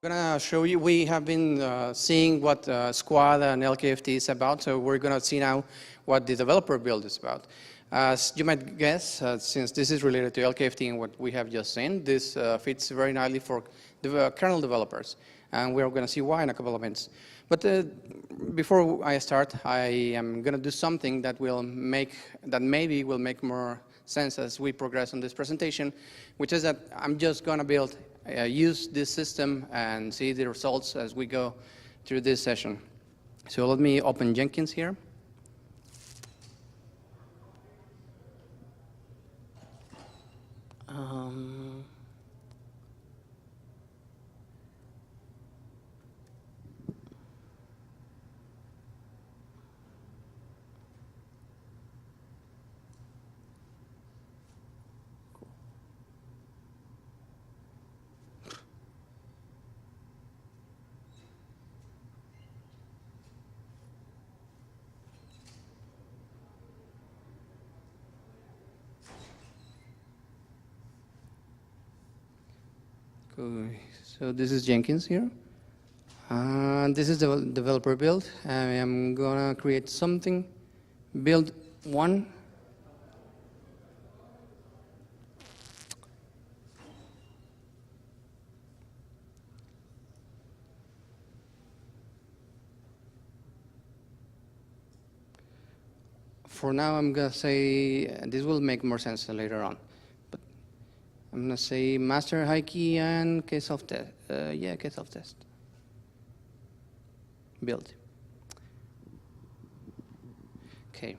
I'm going to show you, we have been seeing what Squad and LKFT is about, so we're going to see now what the developer build is about. As you might guess, since this is related to LKFT and what we have just seen, this fits very nicely for the kernel developers, and we're going to see why in a couple of minutes. But before I start, I am going to do something that maybe will make more sense as we progress on this presentation, which is that I'm just going to use this system and see the results as we go through this session. So let me open Jenkins here. So this is Jenkins here. This is the developer build. I am going to create something, build one. For now, I'm going to say, this will make more sense later on. I'm going to say master high key and case of test. Case of test. Build. Okay.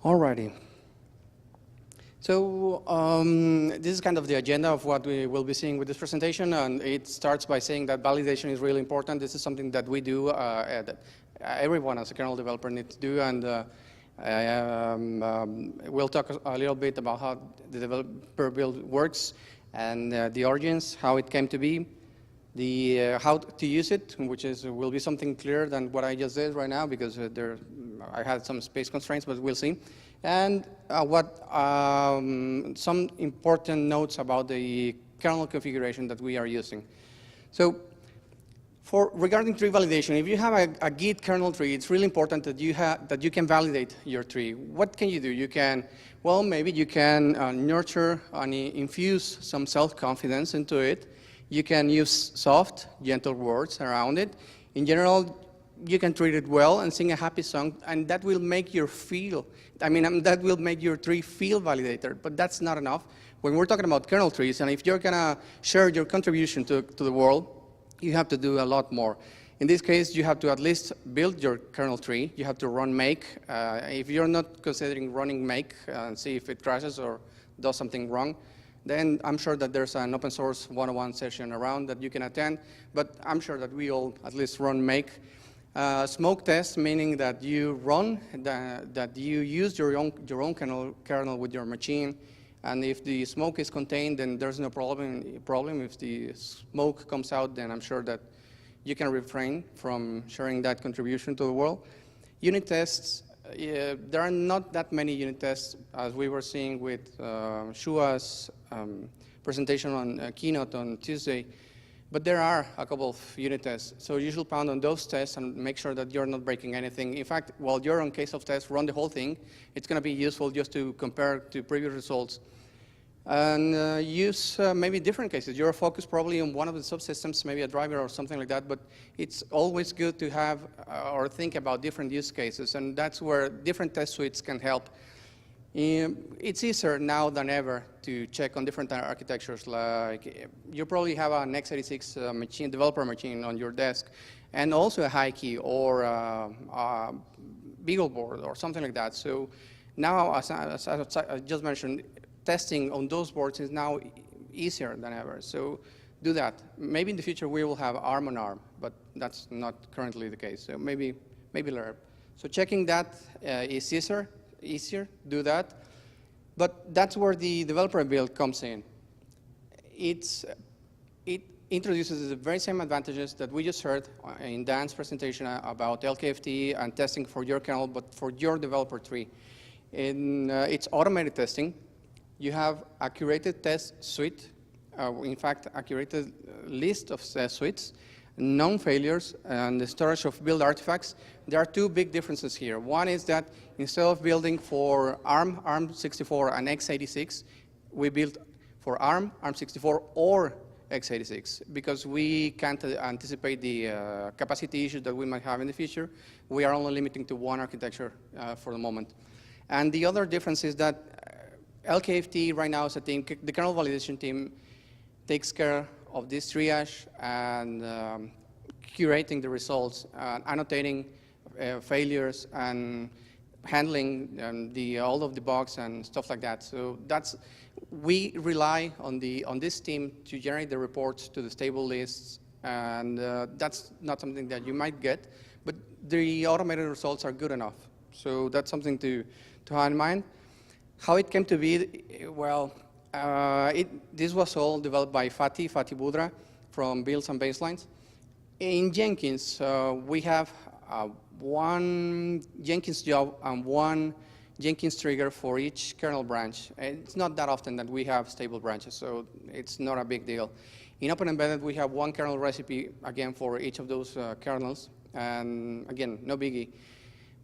Alrighty. So this is kind of the agenda of what we will be seeing with this presentation, and it starts by saying that validation is really important. This is something that we do, that everyone as a kernel developer needs to do, and we'll talk a little bit about how the developer build works, and the origins, how it came to be, the how to use it, which will be something clearer than what I just did right now, because I had some space constraints, but we'll see. And some important notes about the kernel configuration that we are using. So regarding tree validation, if you have a Git kernel tree, it's really important that you can validate your tree. What can you do? You can, well, maybe you can nurture and infuse some self-confidence into it. You can use soft, gentle words around it. In general, you can treat it well and sing a happy song, and that will make that will make your tree feel validated, but that's not enough. When we're talking about kernel trees, and if you're gonna share your contribution to the world, you have to do a lot more. In this case, you have to at least build your kernel tree. You have to run make. If you're not considering running make and see if it crashes or does something wrong, then I'm sure that there's an open source 101 session around that you can attend, but I'm sure that we all at least run make. Smoke test, meaning that you run, that you use your own kernel with your machine, and if the smoke is contained, then there's no problem. If the smoke comes out, then I'm sure that you can refrain from sharing that contribution to the world. Unit tests, there are not that many unit tests, as we were seeing with Shua's presentation on Keynote on Tuesday. But there are a couple of unit tests. So you should pound on those tests and make sure that you're not breaking anything. In fact, while you're on case of test, run the whole thing. It's going to be useful just to compare to previous results. And use maybe different cases. You're focused probably on one of the subsystems, maybe a driver or something like that, but it's always good to have or think about different use cases, and that's where different test suites can help. It's easier now than ever to check on different architectures. Like you probably have an x86 machine, developer machine on your desk, and also a high key or a BeagleBoard or something like that. So now, as I just mentioned, testing on those boards is now easier than ever. So do that. Maybe in the future we will have ARM on ARM, but that's not currently the case. So maybe later. So checking that is easier, do that. But that's where the developer build comes in. introduces the very same advantages that we just heard in Dan's presentation about LKFT and testing for your kernel, but for your developer tree. It's automated testing. You have a curated test suite, in fact, a curated list of test suites, known failures, and the storage of build artifacts. There are two big differences here. One is that instead of building for ARM, ARM64, and x86, we build for ARM, ARM64, or x86, because we can't anticipate the capacity issues that we might have in the future. We are only limiting to one architecture for the moment. And the other difference is that LKFT right now as a team, the kernel validation team, takes care of this triage and curating the results, annotating failures, and handling all of the bugs and stuff like that. So we rely on this team to generate the reports to the stable lists, and that's not something that you might get, but the automated results are good enough. So that's something to have in mind. How it came to be, well, this was all developed by Fatih Budra from Builds and Baselines. In Jenkins, we have one Jenkins job and one Jenkins trigger for each kernel branch. It's not that often that we have stable branches, so it's not a big deal. In Open Embedded, we have one kernel recipe, again, for each of those kernels, and again, no biggie.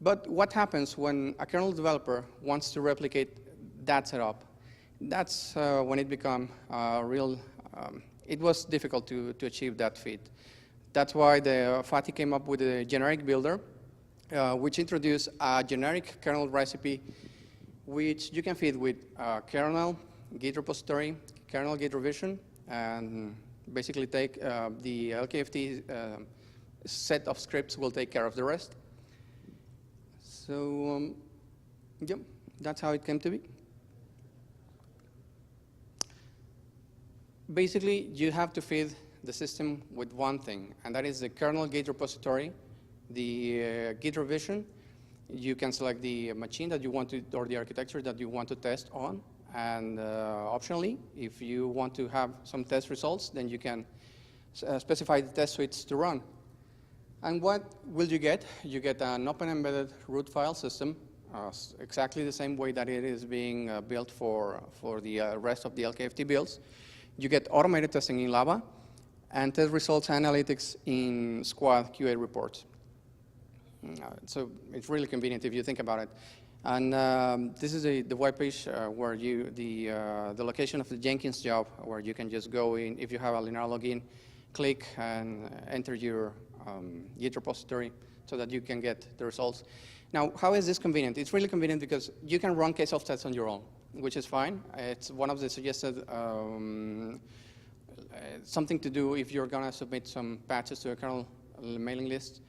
But what happens when a kernel developer wants to replicate that setup? That's when it becomes it was difficult to achieve that feat. That's why Fatih came up with a generic builder, which introduced a generic kernel recipe, which you can feed with kernel, Git repository, kernel Git revision, and basically take the LKFT set of scripts will take care of the rest. So, yep, that's how it came to be. Basically, you have to feed the system with one thing, and that is the kernel Git repository, the Git revision. You can select the machine that you want to, or the architecture that you want to test on, and optionally, if you want to have some test results, then you can specify the test suites to run. And what will you get? You get an open embedded root file system, exactly the same way that it is being built for the rest of the LKFT builds. You get automated testing in Lava, and test results analytics in Squad QA reports. So it's really convenient if you think about it. And this is the web page where the location of the Jenkins job, where you can just go in, if you have a linear login, click and enter your Git repository so that you can get the results. Now, how is this convenient? It's really convenient because you can run case-off tests on your own, which is fine. It's one of the suggested something to do if you're going to submit some patches to a kernel mailing list.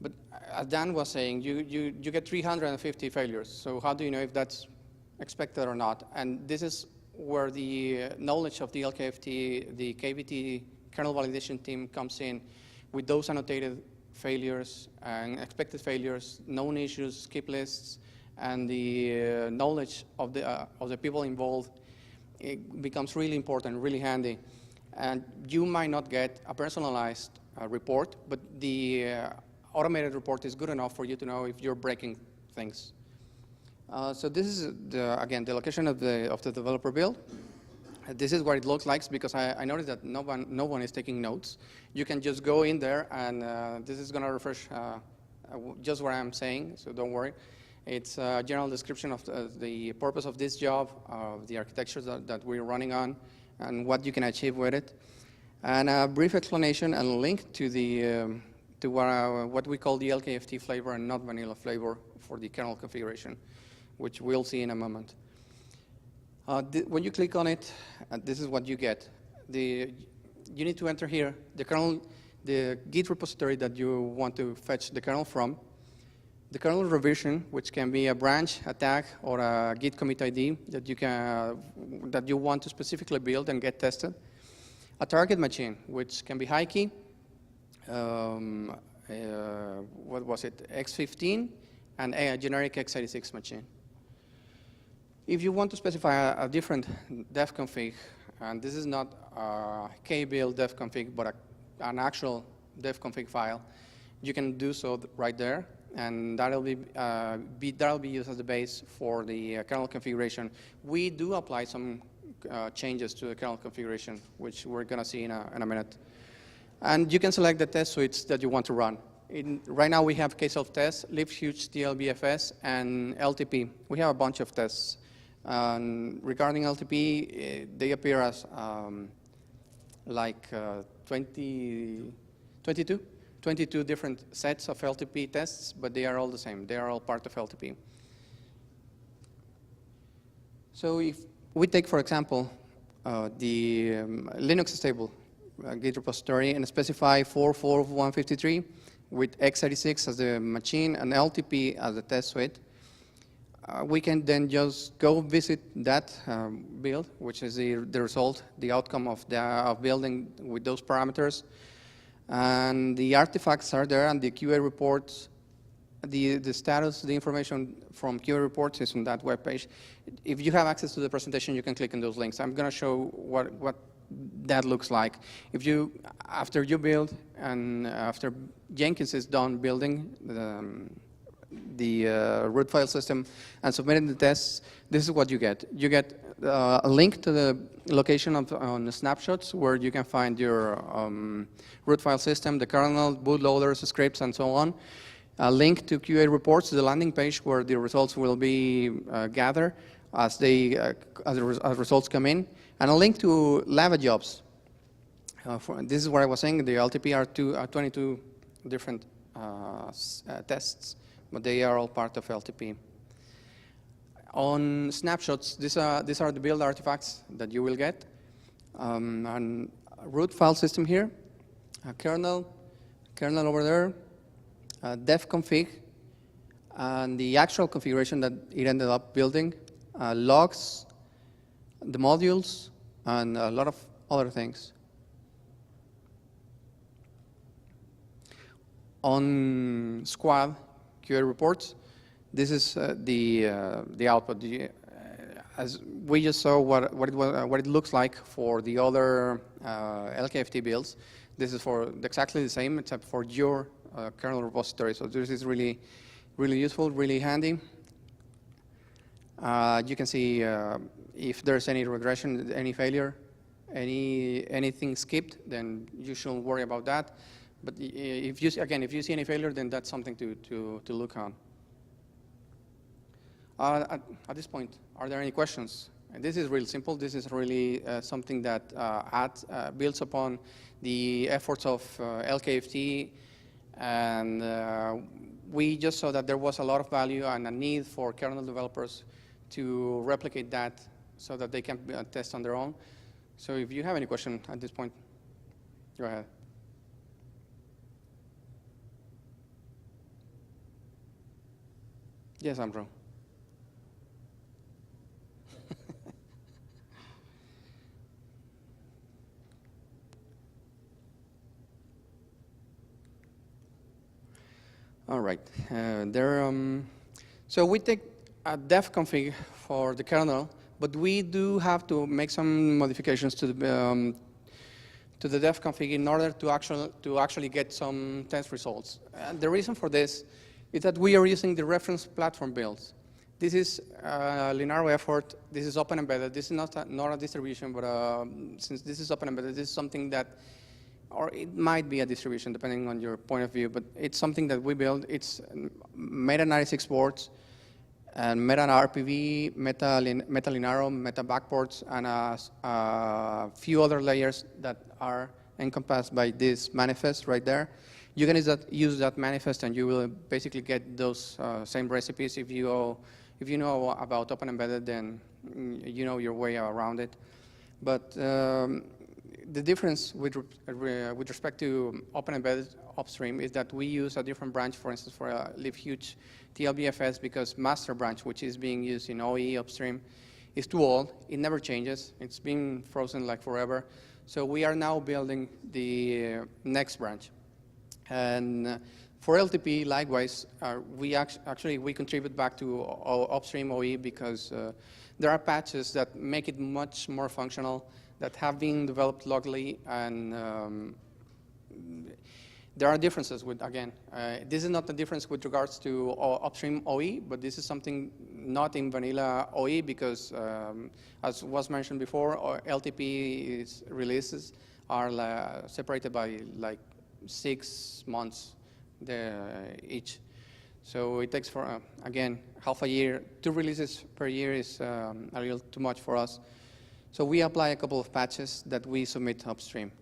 But as Dan was saying, you get 350 failures. So how do you know if that's expected or not? And this is where the knowledge of the LKFT, the KVT kernel validation team comes in with those annotated failures and expected failures, known issues, skip lists, and the knowledge of the people involved. It becomes really important, really handy. And you might not get a personalized report, but the automated report is good enough for you to know if you're breaking things. So this is, again, the location of the developer build. This is what it looks like, because I noticed that no one is taking notes. You can just go in there, and this is going to refresh just what I'm saying, so don't worry. It's a general description of the purpose of this job, the architecture that we're running on, and what you can achieve with it, and a brief explanation and link to the what we call the LKFT flavor and not vanilla flavor for the kernel configuration, which we'll see in a moment. When you click on it, this is what you get. You need to enter here the Git repository that you want to fetch the kernel from, the kernel revision, which can be a branch, a tag, or a Git commit ID that you want to specifically build and get tested, a target machine, which can be high key, what was it, X15, and a generic x86 machine. If you want to specify a different def config, and this is not a kbuild def config, but an actual def config file, you can do so right there, and that'll be used as the base for the kernel configuration. We do apply some changes to the kernel configuration, which we're going to see in a minute. And you can select the test suites that you want to run. Right now we have K-self-test, libhuge, TLBFS, and LTP. We have a bunch of tests. Regarding LTP, they appear as like 22 different sets of LTP tests, but they are all the same. They are all part of LTP. So if we take, for example, the Linux stable Git repository and specify 44153 with x86 as the machine and LTP as the test suite, we can then just go visit that build, which is the result, the outcome of building with those parameters. And the artifacts are there, and the QA reports, the status, the information from QA reports is on that web page. If you have access to the presentation, you can click on those links. I'm going to show what that looks like. If you, after you build and after Jenkins is done building the root file system and submitting the tests, this is what you get. You get a link to the location on the snapshots where you can find your root file system, the kernel, bootloaders, scripts, and so on. A link to QA reports, the landing page where the results will be gathered as results come in, and a link to Lava jobs. This is what I was saying. The LTP are 22 different tests, but they are all part of LTP. On snapshots, these are the build artifacts that you will get. And root file system here, a kernel over there, def config, and the actual configuration that it ended up building, logs, the modules, and a lot of other things. On squad QA reports, this is the output. As we just saw what it looks like for the other LKFT builds, this is for exactly the same except for your kernel repository. So this is really useful, really handy. You can see if there's any regression, any failure, anything skipped, then you shouldn't worry about that. But if you see any failure, then that's something to look on. At this point, are there any questions? And this is really simple. This is really something that builds upon the efforts of LKFT, and we just saw that there was a lot of value and a need for kernel developers to replicate that so that they can test on their own. So if you have any question at this point, go ahead. Yes, Amro. All right. So we take a def config for the kernel, but we do have to make some modifications to the def config in order to actually get some test results. And the reason for this is that we are using the reference platform builds. This is a Linaro effort. This is open embedded. This is not a distribution, but since this is open embedded, this is something that, or it might be a distribution depending on your point of view, but it's something that we build. It's Meta 96 boards, and Meta RPV, Meta Linaro, Meta backports, and a few other layers that are encompassed by this manifest right there. You can use that manifest, and you will basically get those same recipes. If you know about Open Embedded, then you know your way around it. But the difference with respect to Open Embedded upstream is that we use a different branch, for instance, for a libhuge TLBFS, because master branch, which is being used in OE upstream, is too old. It never changes. It's been frozen like forever. So we are now building the next branch. And For LTP, likewise, actually we contribute back to upstream OE because there are patches that make it much more functional that have been developed locally, and there are differences with, again, this is not a difference with regards to upstream OE, but this is something not in vanilla OE because, as was mentioned before, LTP releases are separated by like 6 months each. So it takes for, again, half a year. 2 releases per year is a little too much for us. So we apply a couple of patches that we submit upstream.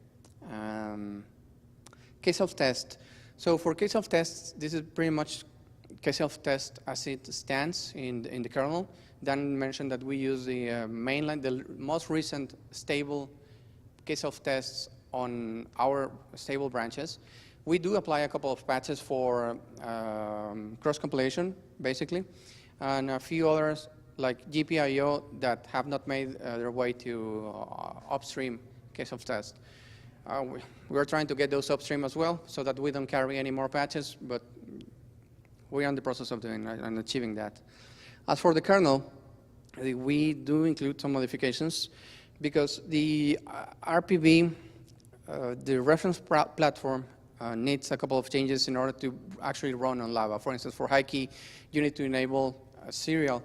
Case of test. So for case of tests, this is pretty much case of test as it stands in the kernel. Dan mentioned that we use the mainline, the most recent stable case of tests on our stable branches. We do apply a couple of patches for cross-compilation, basically, and a few others like GPIO that have not made their way to upstream case of test. We're trying to get those upstream as well so that we don't carry any more patches, but we're in the process of doing and achieving that. As for the kernel, we do include some modifications because the RPV, the reference platform, needs a couple of changes in order to actually run on Lava. For instance, for high key, you need to enable a serial.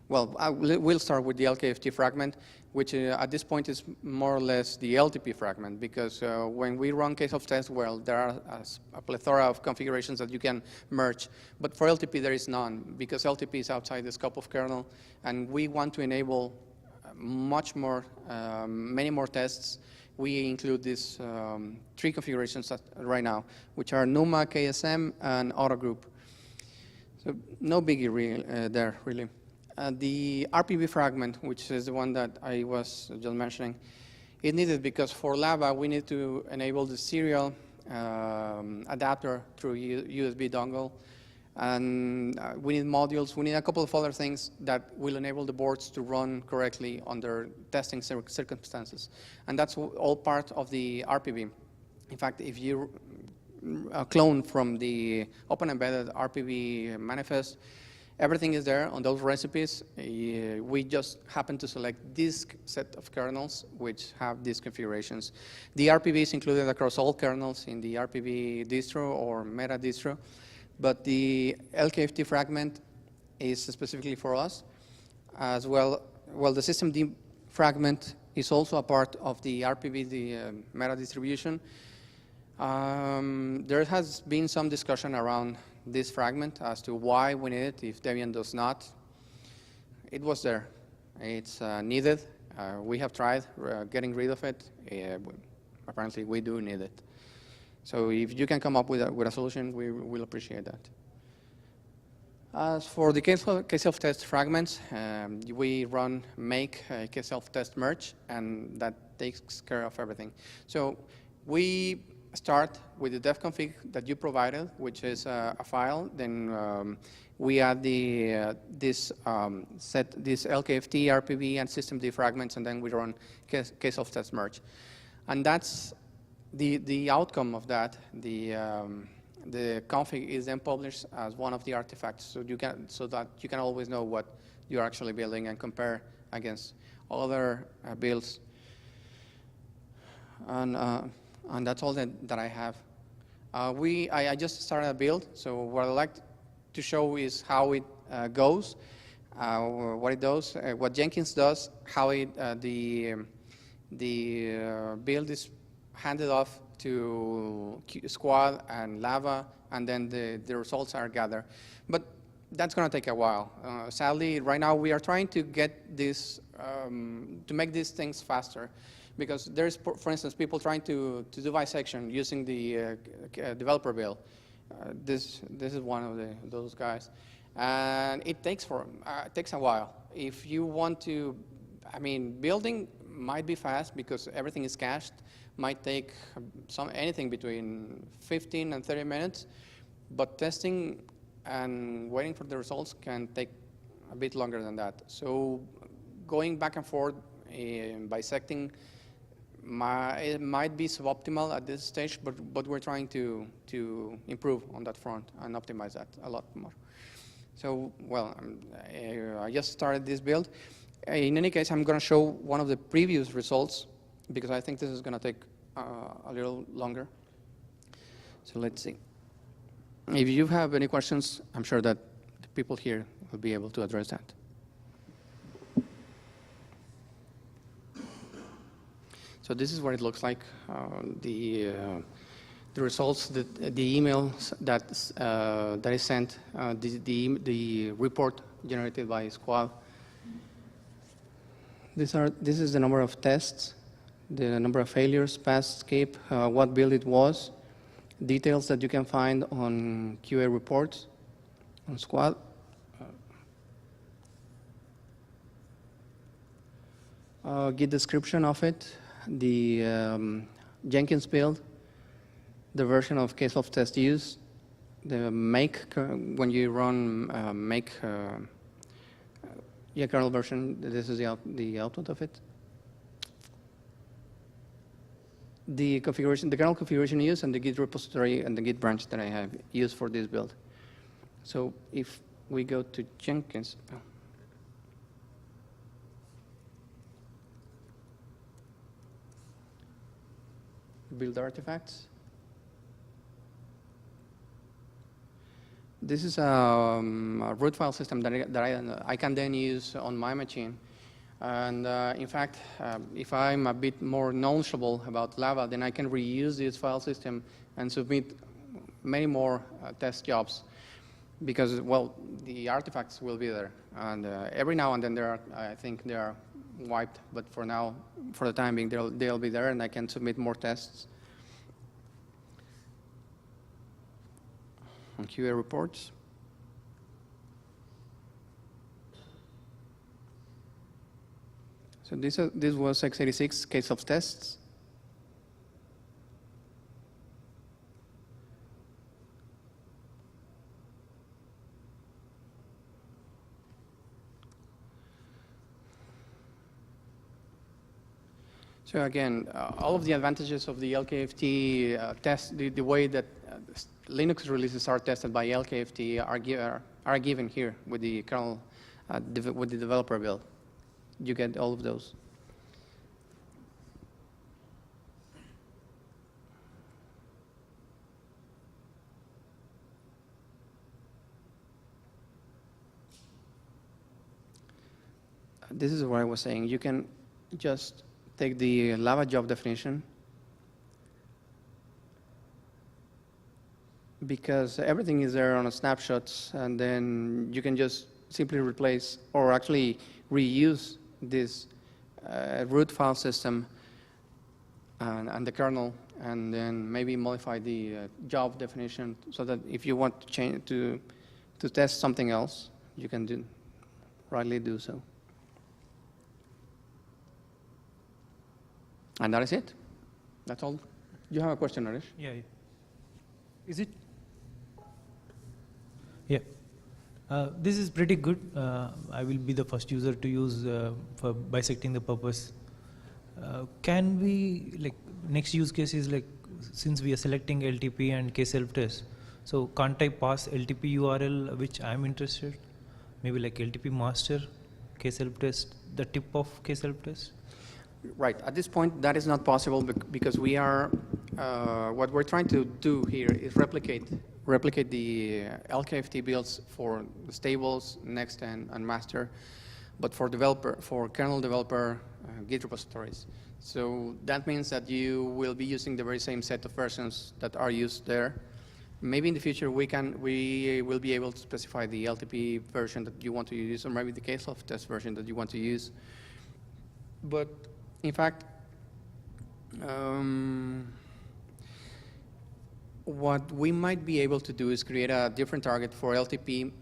Well, we'll start with the LKFT fragment, which at this point is more or less the LTP fragment, because when we run case of test, well, there are a plethora of configurations that you can merge. But for LTP, there is none, because LTP is outside the scope of kernel, and we want to enable much more, many more tests. We include these 3 configurations right now, which are NUMA, KSM, and AutoGroup. So no biggie there, really. The RPV fragment, which is the one that I was just mentioning, is needed because for Lava, we need to enable the serial adapter through USB dongle. And we need modules. We need a couple of other things that will enable the boards to run correctly under testing circumstances. And that's all part of the RPV. In fact, if you clone from the Open Embedded RPV manifest, everything is there on those recipes. We just happen to select this set of kernels which have these configurations. The RPV is included across all kernels in the RPV distro or meta distro, but the LKFT fragment is specifically for us as well. Well, the systemd fragment is also a part of the RPV, the meta distribution. There has been some discussion around this fragment as to why we need it if Debian does not. It was there. It's needed. We have tried getting rid of it. Apparently, we do need it. So if you can come up with a solution, we will appreciate that. As for the case of test fragments, we run make case of test merge, and that takes care of everything. So we start with the dev config that you provided, which is a file. Then we add this LKFT, RPV, and systemd fragments, and then we run case of test merge. And that's the outcome of that. The config is then published as one of the artifacts, so that you can always know what you're actually building and compare against other builds. And that's all that I have. I just started a build, so what I'd like to show is how it goes, what it does, what Jenkins does, how the build is handed off to Squad and Lava, and then the results are gathered. But that's going to take a while. Sadly, right now we are trying to get this, to make these things faster. Because there's, for instance, people trying to do bisection using the developer build. This is one of those guys, and it takes a while. If you want to, I mean, building might be fast because everything is cached. Might take anything between 15 and 30 minutes, but testing and waiting for the results can take a bit longer than that. So going back and forth, bisecting it might be suboptimal at this stage, but we're trying to improve on that front and optimize that a lot more. So, well, I just started this build. In any case, I'm going to show one of the previous results because I think this is going to take a little longer. So let's see. If you have any questions, I'm sure that the people here will be able to address that. So this is what it looks like. The results, the emails that is sent, the report generated by Squad. This is the number of tests, the number of failures, pass, escape, what build it was, details that you can find on QA reports on Squad. Git description of it, the Jenkins build, the version of case of test used, the make, when you run make kernel version, this is the output of it. The configuration, the kernel configuration used, and the Git repository and the Git branch that I have used for this build. So if we go to Jenkins, build artifacts. This is a root file system that I can then use on my machine. And in fact, if I'm a bit more knowledgeable about Lava, then I can reuse this file system and submit many more test jobs because, well, the artifacts will be there. And every now and then I think they are wiped, but for now, for the time being, they'll be there and I can submit more tests. On QA reports. So this was x86 case of tests. So again, all of the advantages of the LKFT test, the way that Linux releases are tested by LKFT are given here with the kernel, with the developer build. You get all of those. This is what I was saying. You can just take the Lava job definition, because everything is there on a snapshots, and then you can just simply replace or actually reuse this root file system and the kernel, and then maybe modify the job definition so that if you want to change to test something else, you can rightly do so. And that is it. That's all. You have a question, Naresh? Yeah. Is it? Yeah. This is pretty good. I will be the first user to use for bisecting the purpose. Can we, like, next use case is like, since we are selecting LTP and k-self-test, so can't I pass LTP URL which I'm interested? Maybe like LTP master, k-self-test, the tip of k-self-test? Right. At this point, that is not possible because we are, what we're trying to do here is replicate the LKFT builds for the stables, next and master, but for kernel developer Git repositories. So that means that you will be using the very same set of versions that are used there. Maybe in the future we will be able to specify the LTP version that you want to use, or maybe the k-self-test version that you want to use. But in fact, what we might be able to do is create a different target for LTP,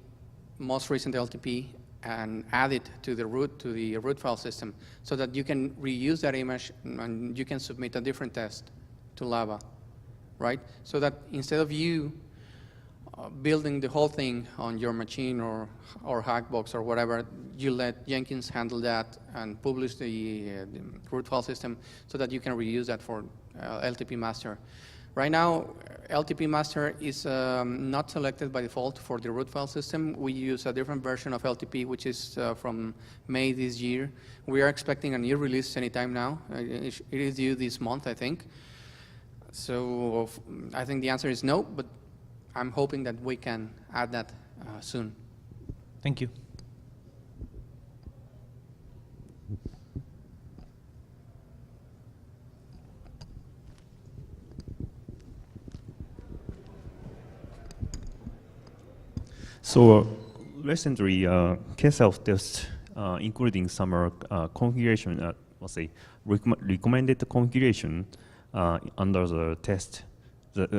most recent LTP, and add it to the root file system so that you can reuse that image and you can submit a different test to Lava, right? So that instead of you building the whole thing on your machine or Hackbox or whatever, you let Jenkins handle that and publish the root file system so that you can reuse that for LTP master. Right now, LTP master is not selected by default for the root file system. We use a different version of LTP, which is from May this year. We are expecting a new release anytime now. It is due this month, I think. So I think the answer is no, but I'm hoping that we can add that soon. Thank you. So recently, K-self test, including some configuration, let's say recommended configuration under the test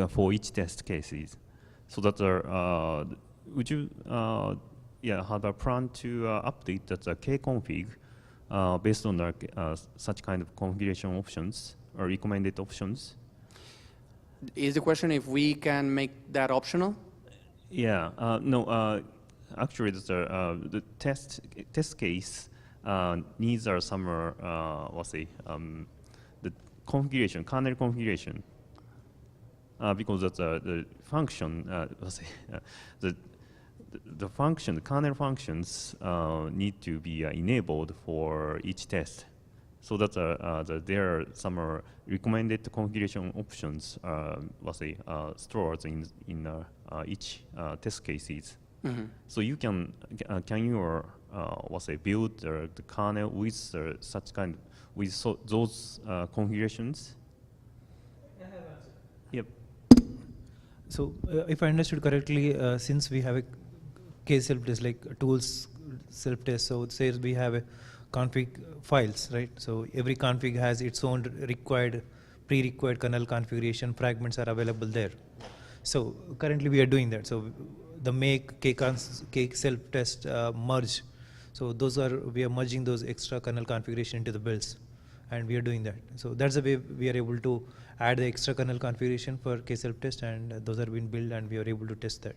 for each test cases. So that would you have a plan to update that K-config based on such kind of configuration options or recommended options? Is the question if we can make that optional? Yeah, no, actually the test case needs are some, let's say, the configuration, kernel configuration, because that's the function, let's say, the function, the kernel functions need to be enabled for each test. So that there are some recommended configuration options, let's say, stored in each test cases. Mm-hmm. So you can you let's say build the kernel with such kind with those configurations? Yep. So if I understood correctly, since we have a case self-test like tools self-test, so it says we have a config files, right? So every config has its own pre-required kernel configuration fragments are available there. So currently we are doing that. So the make K self-test merge. So we are merging those extra kernel configuration into the builds, and we are doing that. So that's the way we are able to add the extra kernel configuration for K self-test, and those are being built, and we are able to test that.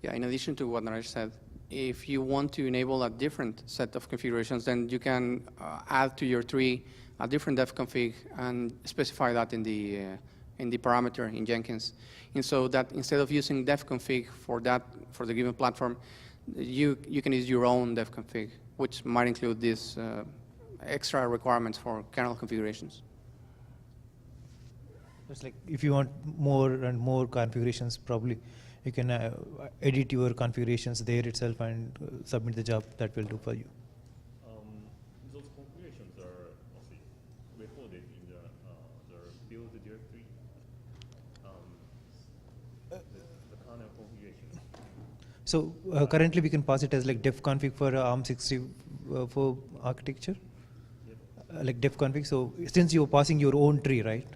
Yeah, in addition to what Naresh said, if you want to enable a different set of configurations, then you can add to your tree a different def config and specify that in the parameter in Jenkins. And so that instead of using def config for the given platform, you can use your own def config, which might include these extra requirements for kernel configurations. It's like if you want more and more configurations, probably you can edit your configurations there itself and submit the job. That will do for you. Those configurations are recorded in the build directory. The kernel configuration. So currently we can pass it as like def config for ARM64 architecture, like def config. So since you're passing your own tree, right?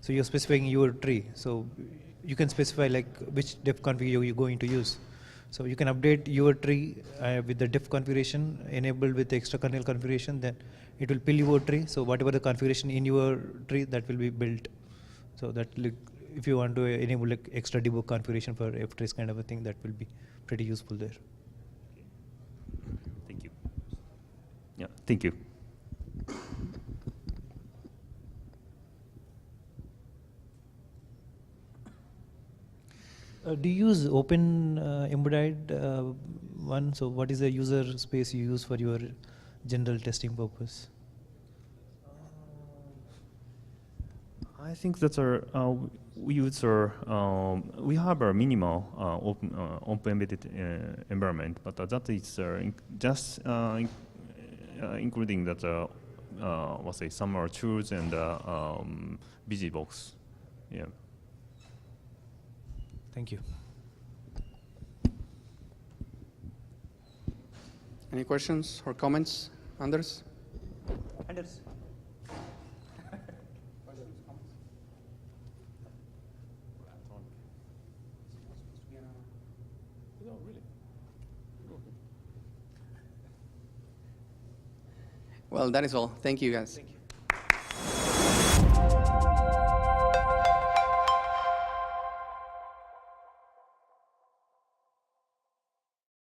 So you're specifying your tree. So you can specify like which def config you're going to use. So you can update your tree with the def configuration enabled with the extra kernel configuration. Then it will pull your tree. So whatever the configuration in your tree, that will be built. So that like, if you want to enable like extra debug configuration for ftrace kind of a thing, that will be pretty useful there. Thank you. Yeah, thank you. Do you use open embodied one? So what is the user space you use for your general testing purpose? I think that's we use we have a minimal open embedded environment, but that is just including that let's say some tools and BusyBox. Yeah. Thank you. Any questions or comments, Anders? Anders. Well, that is all. Thank you, guys. Thank you.